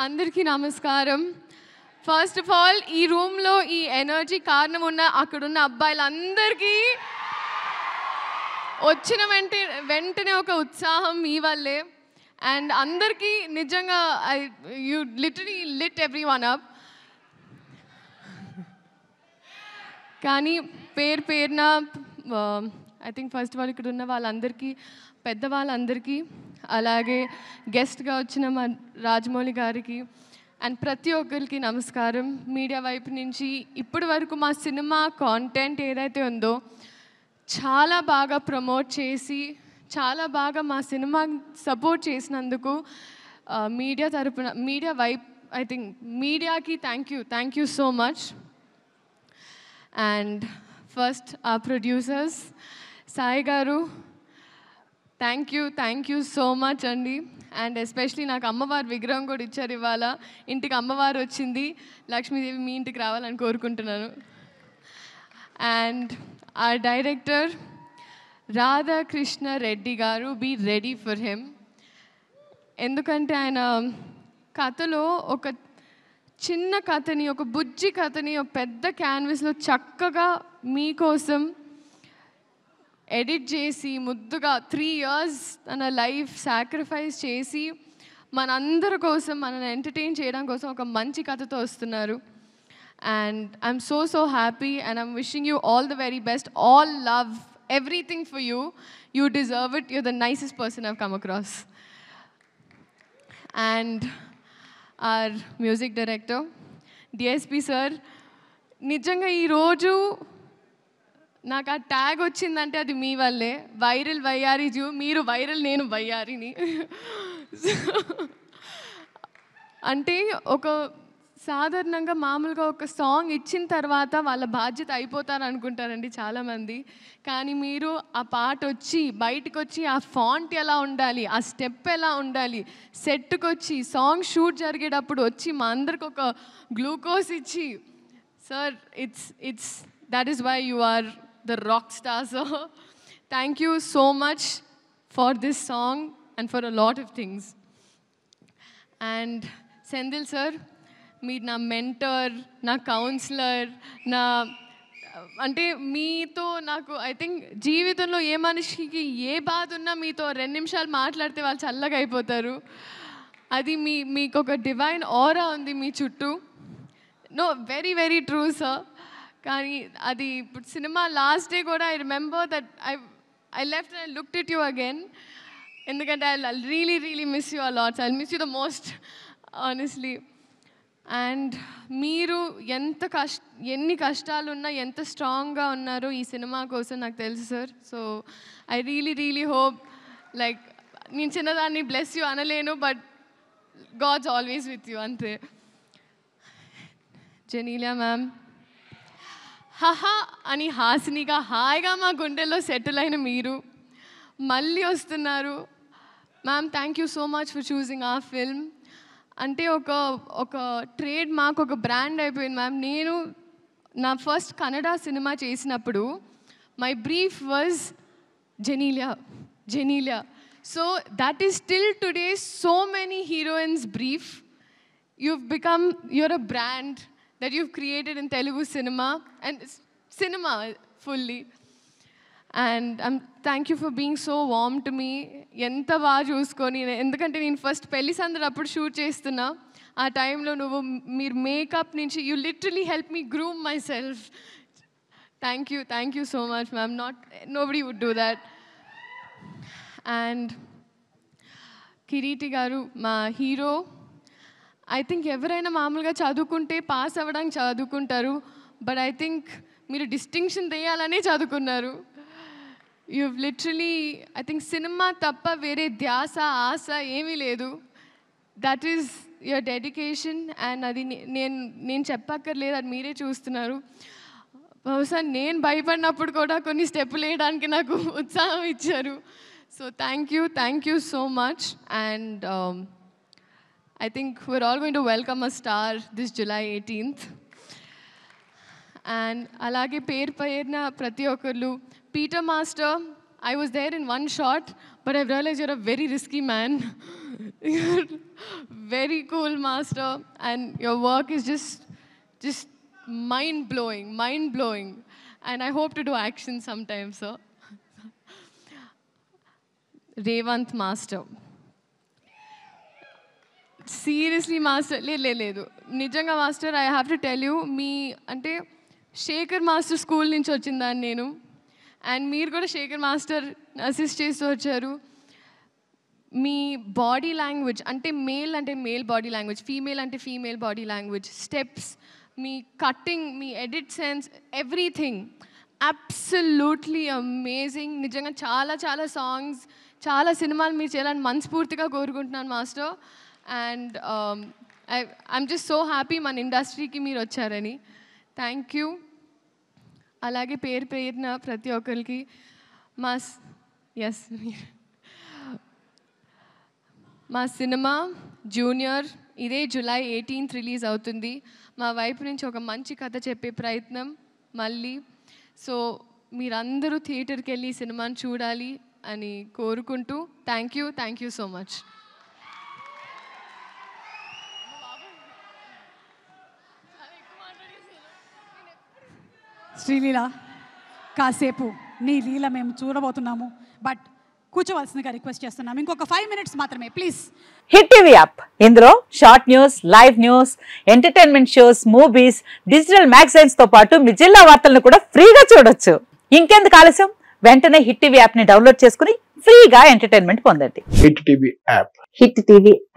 అందరికీ నమస్కారం. First of all ఈ రూమ్లో ఈ ఎనర్జీ కారణం ఉన్న అక్కడున్న అబ్బాయిలందరికీ వచ్చిన వెంటనే ఒక ఉత్సాహం మీ వల్లే. అండ్ అందరికీ నిజంగా you literally lit everyone up. కానీ పేరున I think first of all ఇక్కడ ఉన్న వాళ్ళందరికీ, పెద్దవాళ్ళందరికీ, అలాగే గెస్ట్గా వచ్చిన మా రాజమౌళి గారికి అండ్ ప్రతి ఒక్కరికి నమస్కారం. మీడియా వైపు నుంచి ఇప్పటి వరకు మా సినిమా కాంటెంట్ ఏదైతే ఉందో చాలా బాగా ప్రమోట్ చేసి, చాలా బాగా మా సినిమా సపోర్ట్ చేసినందుకు మీడియా తరపున, మీడియా వైపు ఐ థింక్ మీడియాకి thank you so much. And first ఆ ప్రొడ్యూసర్స్ సాయి గారు, థ్యాంక్ యూ సో మచ్ అండి. అండ్ ఎస్పెషలీ నాకు అమ్మవారి విగ్రహం కూడా ఇచ్చారు ఇవాళ. ఇంటికి అమ్మవారు వచ్చింది, లక్ష్మీదేవి మీ ఇంటికి రావాలని కోరుకుంటున్నాను. అండ్ ఆ డైరెక్టర్ రాధాకృష్ణ రెడ్డి గారు, బీ రెడీ ఫర్ హిమ్. ఎందుకంటే ఆయన కథలో ఒక చిన్న కథని, ఒక బుజ్జి కథని ఒక పెద్ద క్యాన్వస్లో చక్కగా మీకోసం ఎడిట్ చేసి ముద్దుగా 3 years తన లైఫ్ సాక్రిఫైస్ చేసి మనందరి కోసం, మనల్ని ఎంటర్టైన్ చేయడం కోసం ఒక మంచి కథతో వస్తున్నారు. And I'm so happy and I'm wishing you all the very best. All love, everything for you. You deserve it. You're the nicest person I've come across. And our music director DSP sir, నిజంగా ఈరోజు నాకు ఆ tag వచ్చిందంటే అది మీ వల్లే. Viral వయ్యారి zoo, మీరు viral, నేను వయ్యారిని. అంటే ఒక సాధారణంగా మామూలుగా ఒక సాంగ్ ఇచ్చిన తర్వాత వాళ్ళ బాధ్యత అయిపోతారు అనుకుంటారండి చాలామంది. కానీ మీరు ఆ పాట వచ్చి బయటకు వచ్చి ఆ ఫాంట్ ఎలా ఉండాలి, ఆ స్టెప్ ఎలా ఉండాలి, సెట్కి వచ్చి సాంగ్ షూట్ జరిగేటప్పుడు వచ్చి మా అందరికి ఒక గ్లూకోజ్ ఇచ్చి, sir it's that is why you are the rock star, sir. Thank you so much for this song and for a lot of things. And Sendil sir, మీరు నా మెంటర్, నా councillor, నా అంటే మీతో నాకు ఐ థింక్ జీవితంలో ఏ మనిషికి ఏ బాధ ఉన్నా మీతో 2 నిమిషాలు మాట్లాడితే వాళ్ళు చల్లగా అయిపోతారు. అది మీకు ఒక డివైన్ ఆరా ఉంది మీ చుట్టూ. No, very true sir. కానీ అది ఇప్పుడు సినిమా లాస్ట్ డే కూడా I remember that I left and I looked at you again. ఎందుకంటే I really miss you a lots. I miss you the most honestly. And మీరు ఎన్ని కష్టాలు ఉన్నా ఎంత స్ట్రాంగ్గా ఉన్నారో ఈ సినిమా కోసం నాకు తెలుసు sir. So I really hope, like నేను చిన్నదాన్ని బ్లెస్ యూ అనలేను, but God's always with you, అంతే. జెనీలియా మ్యామ్, హహా అని హాసినిగా హాయిగా మా గుండెల్లో సెటిల్ అయిన మీరు మళ్ళీ వస్తున్నారు. Ma'am, thank you so much for choosing ఆ ఫిల్మ్. అంటే ఒక ట్రేడ్ మార్క్, ఒక బ్రాండ్ అయిపోయింది మ్యామ్. నేను నా ఫస్ట్ కన్నడ సినిమా చేసినప్పుడు my brief was Genelia. So that is still today so many heroines brief. you're a brand that you've created in Telugu cinema and cinema fully. And thank you for being so warm to me. ఎంత బాగా చూసుకొని, ఎందుకంటే నేను first పెళ్లి సందడి అప్పుడు shoot చేస్తున్నా. ఆ టైంలో మీరు మేకప్ నుంచి you literally help me groom myself. Thank you so much ma'am. Nobody would do that. And Kiriti garu, మా హీరో. ఐ థింక్ ఎవరైనా మామూలుగా చదువుకుంటే పాస్ అవ్వడానికి చదువుకుంటారు, బట్ ఐ థింక్ మీరు డిస్టింక్షన్ తెయాలనే చదువుకున్నారు. you've literally I think cinema తప్ప వేరే ధ్యాస, ఆశ ఏమీ లేదు. That is your dedication. And అది నేను చెప్పక్కర్లేదు, అది మీరే చూస్తున్నారు. బహుశా నేను భయపడినప్పుడు కూడా కొన్ని స్టెప్పులు వేయడానికి నాకు ఉత్సాహం ఇచ్చారు. So thank you so much. And I think we're all going to welcome a star this July 18th. And అలాగే పేరున ప్రతి ఒక్కరు, Peter master, I was there in one shot, but I've realized you're a very risky man. You're very cool, master, and your work is just mind-blowing. And I hope to do action sometime, sir. Revant master. Seriously master లేదు నిజంగా master I have to tell you మీ అంటే Sekhar master school నుంచి వచ్చిందాన్ని నేను and మీరు కూడా Shekhar master assist చేస్తూ వచ్చారు మీ బాడీ లాంగ్వేజ్ అంటే మేల్ బాడీ లాంగ్వేజ్ ఫీమేల్ అంటే ఫీమేల్ బాడీ లాంగ్వేజ్ స్టెప్స్ మీ కట్టింగ్ మీ edit sense everything absolutely amazing నిజంగా చాలా చాలా సాంగ్స్ చాలా సినిమాలు మీరు చేయాలని మనస్ఫూర్తిగా కోరుకుంటున్నాను master and I'm just so happy మన ఇండస్ట్రీకి మీరు వచ్చారని థ్యాంక్ యూ అలాగే పేరున ప్రతి ఒక్కరికి మా సినిమా జూనియర్ ఇదే July 18th రిలీజ్ అవుతుంది మా వైపు నుంచి ఒక మంచి కథ చెప్పే ప్రయత్నం మళ్ళీ సో మీరందరూ థియేటర్కి వెళ్ళి ఈ సినిమాని చూడాలి అని కోరుకుంటూ thank you so much Sreeleela కాసేపు నీ లీల మేము చూడబోతున్నాము బట్ కూర్చోవలసిందిగా రిక్వెస్ట్ చేస్తున్నాము ఇంకొక 5 minutes మాత్రమే ప్లీజ్ హిట్ టీవీ యాప్ ఇందులో short news live news entertainment shows movies digital magazines తో పాటు మీ జిల్లా వార్తలను కూడా ఫ్రీగా చూడొచ్చు ఇంకెందుకు ఆలస్యం వెంటనే హిట్ టీవీ యాప్ ని డౌన్లోడ్ చేసుకుని ఫ్రీగా ఎంటర్టైన్మెంట్ పొందండి hit TV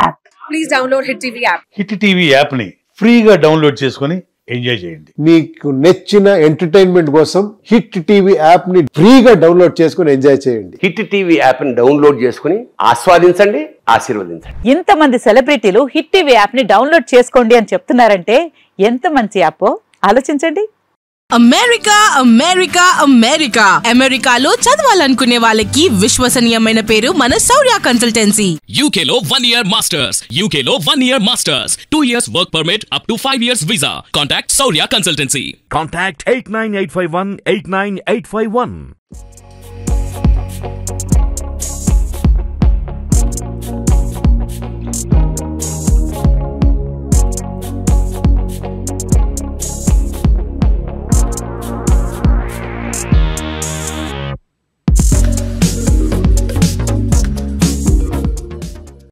app please download hit TV app hit TV app ని ఫ్రీగా డౌన్లోడ్ చేసుకుని ఎంజాయ్ చేయండి మీకు నచ్చిన ఎంటర్టైన్మెంట్ కోసం హిట్ టీవీ యాప్ ని ఫ్రీగా డౌన్లోడ్ చేసుకుని ఎంజాయ్ చేయండి హిట్ టీవీ యాప్ ని డౌన్లోడ్ చేసుకుని ఆస్వాదించండి ఆశీర్వదించండి ఇంతమంది సెలబ్రిటీలు హిట్ టీవీ యాప్ ని డౌన్లోడ్ చేసుకోండి అని చెప్తున్నారంటే ఎంత మంచి యాప్ ఆలోచించండి అమెరికాలో చదవాలనుకునే వాళ్ళకి విశ్వసనీయమైన పేరు మన శౌర్య కన్సల్టెన్సీ UK లో 1 year masters UK లో 1 year masters 2 years work permit up to 5 years visa contact Saurya Consultancy contact 89851 89851